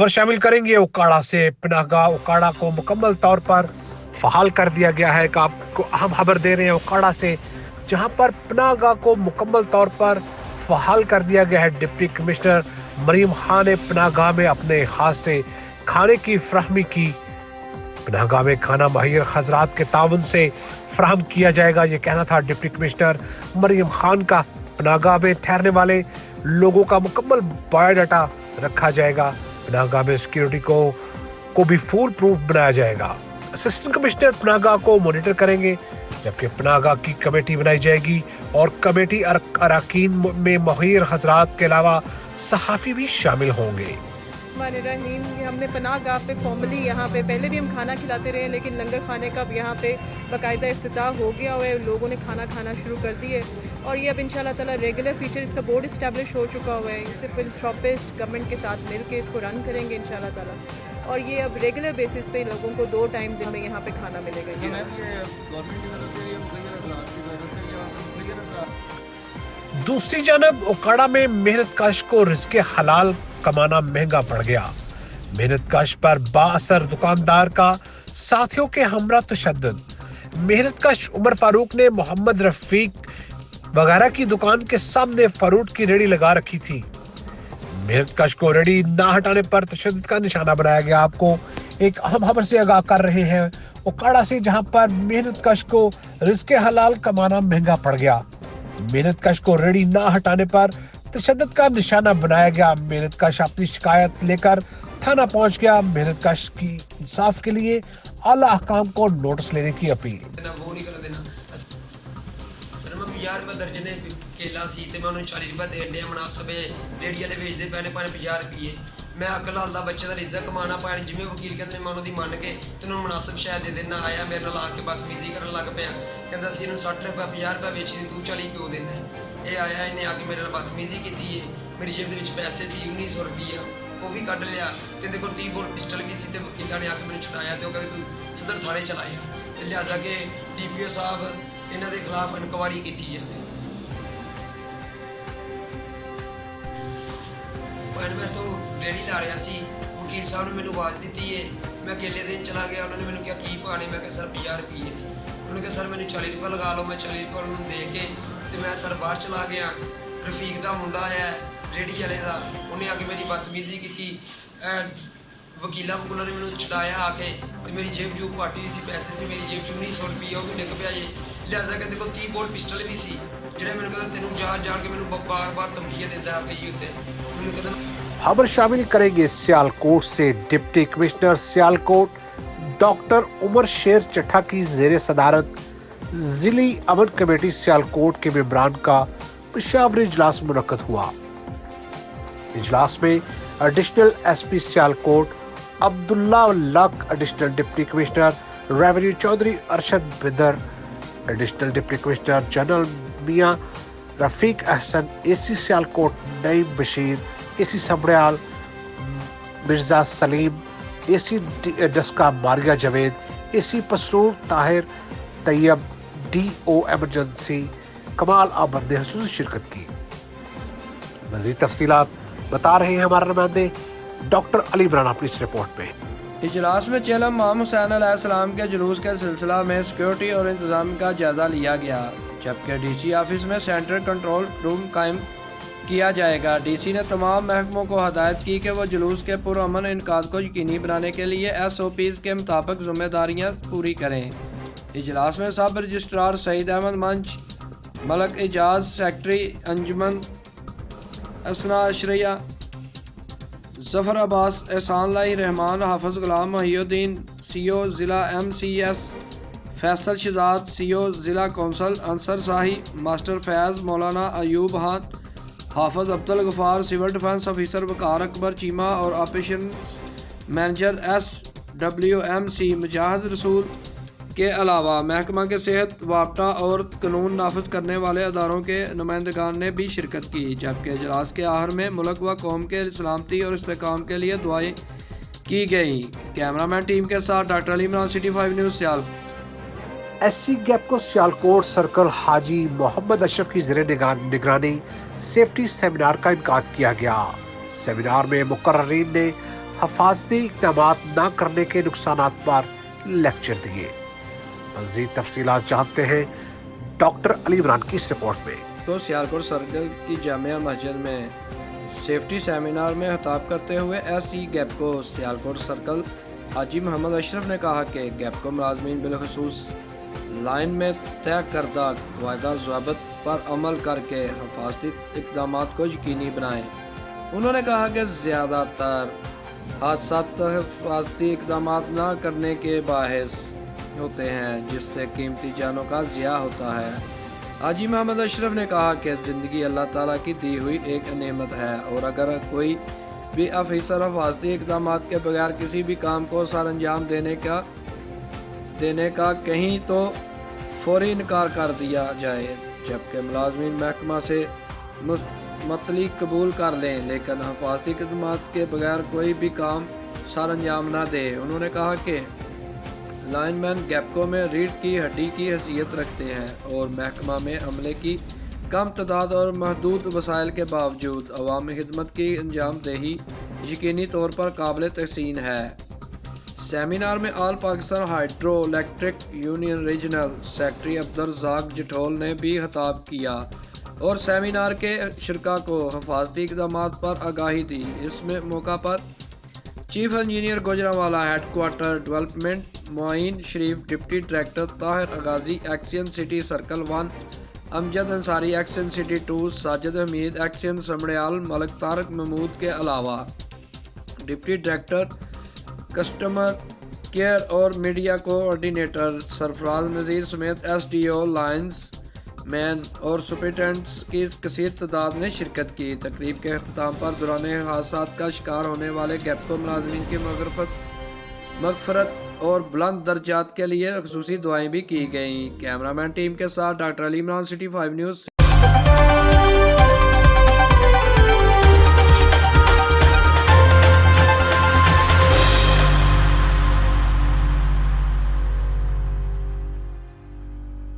खबर शामिल करेंगे उकाड़ा से। पनाहगाह उकाड़ा को मुकम्मल तौर पर फहाल कर दिया गया है। आपको अहम खबर दे रहे हैं उकाड़ा से, जहां पर पनाहगाह को मुकम्मल तौर पर फहाल कर दिया गया है। डिप्टी कमिश्नर मरीम खान ने पनाहगाह में अपने हाथ से खाने की फराहमी की। पनाहगाह में खाना माहिर हजरात के ताउन से फराहम किया जाएगा, ये कहना था डिप्टी कमिश्नर मरीम खान का। पनाहगाह में ठहरने वाले लोगों का मुकम्मल बायोडाटा रखा जाएगा। पनाहगाह में सिक्योरिटी को भी फुल प्रूफ बनाया जाएगा। असिस्टेंट कमिश्नर पनाहगाह को मॉनिटर करेंगे, जबकि पनाहगाह की कमेटी बनाई जाएगी और कमेटी अरकान में माहिर हजरात के अलावा सहाफ़ी भी शामिल होंगे। रहीम, हमने पनाहगाह पे फॉर्मली यहाँ पे पहले भी हम खाना खिलाते रहे, लेकिन लंगर खाने का यहाँ पे बाकायदा इफ्तिताह हो गया हुआ है। लोगों ने खाना खाना शुरू कर दिए और ये अब इंशाल्लाह ताला रेगुलर फीचर इसका बोर्ड इस्टेब्लिश हो चुका हुआ है। इससे फिलथ्रोपिस्ट गवर्नमेंट के साथ मिल के इसको रन करेंगे इंशाल्लाह ताला, और ये अब रेगुलर बेसिस पे लोगों को 2 टाइम दिन में यहाँ पे खाना मिलेगा। दूसरी जानब उकाड़ा में मेहनत कश को रिज़्क़े हलाल कमाना महंगा पड़ गया। मेहनत कश पर बाअसर दुकानदार का साथियों के हमरा तशद्दुद। मेहनत कश उमर फारूक ने मोहम्मद रफीक वगैरह की दुकान के सामने फ्रूट की रेडी लगा रखी थी। मेहनत कश को रेडी ना हटाने पर तशद्दुद का निशाना बनाया गया। आपको एक अहम खबर से आगाह कर रहे हैं उकाड़ा से, जहां पर मेहनत कश को रिज़्क़े हलाल कमाना महंगा पड़ गया। मेहनत कश को रेडी ना हटाने पर तशद्दुद का निशाना बनाया गया। मेहनत कश अपनी शिकायत लेकर थाना पहुंच गया। मेहनत कश की इंसाफ के लिए आला अहकाम को नोटिस लेने की अपील। दर्जने केला सी ते मैं उन्हें 40 रुपए देन दिया। मुनासिब रेडी वाले भेजते पैने 50 रुपये। मैं अकल हल्दा बच्चे का रिज़्क कमाना पाया, जिम्मे वकील कहते मैं उन्होंने मन के तेन मुनासिब शायद दे देना। आया मेरे नाल आके बदतमीजी कर लग पाया, कहता सी इन्हू 60 रुपए 50 रुपए बेची दी, तू 40 क्यों देना। ये आया, इन्हें आके मेरे नाल बदतमीजी की है। मेरी जेब के पैसे सी 1900 रुपया वो भी कढ़ लिया, तो देखो 30 बोर पिस्टल भी सी। वकीलों ने आके मैंने छुड़ाया, तो कहते तू सदर थाने चलाया, लिहाजा के DPO साहब इन्हों के खिलाफ इंक्वायरी की जाए। मैं तो रेडी ला रहा सी, वकील साहब ने मैंने आवाज़ दी है। मैं अकेले दिन चला गया, उन्होंने मैंने क्या की पाने। मैं सर 50 रुपये ने। उन्होंने कहा सर मैंने 40 रुपये लगा लो। मैं 40 रुपये उन्होंने दे के तो मैं सर बाहर चला गया। रफीक का मुंडा है रेडी वाले का, उन्हें आके मेरी बदतमीजी की। वकीलों वकूलों ने मैंने छुड़ाया आके, तो मेरी जेब जूब पाटी सी, पैसे से मेरी जेब 1900 रुपये वो भी डिग पाया जी। लिहाजा कहते को 30 बोर पिस्टल भी सी, जो मैंने कहता तेन जान के मैंने बार बार धमकियां देता आके जी उत्ते। मैंने कहता खबर शामिल करेंगे सियालकोट से। Deputy commissioner Sialkot doctor Umar Sher Chattha की जेर सदारत जिली अमन कमेटी सियालकोट के मेंबरान का पेशावरी इजलास मुनक्कद हुआ। इजलास में additional SP Sialkot Abdullah Lak, additional deputy commissioner revenue Chaudhry Arshad Bidar, additional deputy commissioner general Mian Rafiq Ahsan, AC Sialkot Naeem Bashir, AC Sambrial Mirza Saleem, AC Daska Maria Javed, AC Pasrur Tahir Tayyab, DO emergency Kamal Ahmed ने हुसूसी शिरकत की। मज़ीद तफसीलात बता रहे हैं हमारे नुमाइंदे डॉक्टर अली इमरान अपनी इस रिपोर्ट में। इजलास में चेला इमाम हुसैन अलैहिस्सलाम के जुलूस के सिलसिला में सिक्योरिटी और इंतजाम का जायजा लिया गया, जबकि DC ऑफिस में सेंट्रल कंट्रोल रूम कायम किया जाएगा। DC ने तमाम महकमों को हदायत की कि वो जुलूस के पुरअमन इनकाद को यकीनी बनाने के लिए SOPs के मुताबिक जिम्मेदारियां पूरी करें। इजलास में सब रजिस्ट्रार सईद अहमद मंच, मलक एजाज, सेक्रेटरी अंजुमन असना अशरिया, जफर अब्बास, एहसान लाई रहमान, हाफिज गुलाम मोहिउद्दीन, CO ज़िला MCS फैसल शहजाद, CO ज़िला council Ansar Shahi, master Faiz Maulana Ayub Khan, Hafiz Abdul Ghaffar, civil defence officer Waqar Akbar Cheema और ऑपरेशन मैनेजर SWMC मुजाहिद रसूल के अलावा महकमा के सेहत, वापटा और कानून नाफिज करने वाले अदारों के नुमाइंदगान ने भी शिरकत की। जबकि इजलास के आखिर में मुल्क व कौम के सलामती और इस्तेहकाम के लिए दुआएं की गई। कैमरामैन टीम के साथ doctor Ali Imran, City 5 news Sial. SC गैपको सियालकोट सर्कल हाजी मोहम्मद अशरफ की ज़ेरे निगरानी सेफ्टी सेमिनार का इनकाद किया गया। सेमिनार में मुकर्ररीन ने हिफाजती इक़दाम न करने के नुकसानात पर लेक्चर दिए। मज़ीद तफसीलात जानते हैं डॉक्टर अली इमरान की इस रिपोर्ट में। तो सियालकोट सर्कल की जामिया मस्जिद में सेफ्टी सेमिनार में खिताब करते हुए SE गैपको सियालकोट सर्कल हाजी मोहम्मद अशरफ ने कहा कि गैपको मुलाजमीन बिलखसूस लाइन में तय करदा वायदा ज़वाबित पर अमल करके हिफाजती इक़दाम को यकीनी बनाएं। उन्होंने कहा कि ज़्यादातर हादसा हिफाजती इक़दाम न करने के बाहिस होते हैं, जिससे कीमती जानों का ज़िया होता है। हाजी मोहम्मद अशरफ ने कहा कि ज़िंदगी अल्लाह ताला की दी हुई एक नेमत है और अगर कोई भी अफसर हिफाजती इक़दाम के बगैर किसी भी काम को सर अंजाम देने का कहीं तो फौरी इनकार कर दिया जाए, जबकि मुलाजमीन महकमा से मतली कबूल कर लें लेकिन हिफाजती इक़दाम के बगैर कोई भी काम सर अंजाम न दे। उन्होंने कहा कि लाइनमैन गैपको में रीढ़ की हड्डी की हैसियत रखते हैं और महकमा में अमले की कम तादाद और महदूद वसाइल के बावजूद अवामी खिदमत की अंजाम दही यकीनी तौर पर काबिल तहसीन है। सेमिनार में all Pakistan hydro electric union regional secretary Abdurrazzaq Jathol ने भी खिताब किया और सेमिनार के शुरका को हिफाजती इक़दाम पर आगाही दी। इसमें मौका पर chief engineer Gujranwala headquarter development Moin Sharif, deputy director Tahir Aghazi XEN city circle 1, Amjad Ansari XEN city 2, Sajid Hameed XEN Sambrial, Malik Tariq Mahmood के अलावा डिप्टी डायरेक्टर कस्टमर केयर और मीडिया कोऑर्डिनेटर सरफराज नज़ीर समेत SDO लाइन्स मैन और सुपरिटेंडेंट्स की कसीर तादाद ने शिरकत की। तकरीब के अख्ताम पर दौरान हादसात का शिकार होने वाले गैपको मुलाजमीन की मगफरत और बुलंद दर्जात के लिए खुसूसी दुआएं भी की गईं। कैमरामैन टीम के साथ doctor Ali Imran, city 5 news.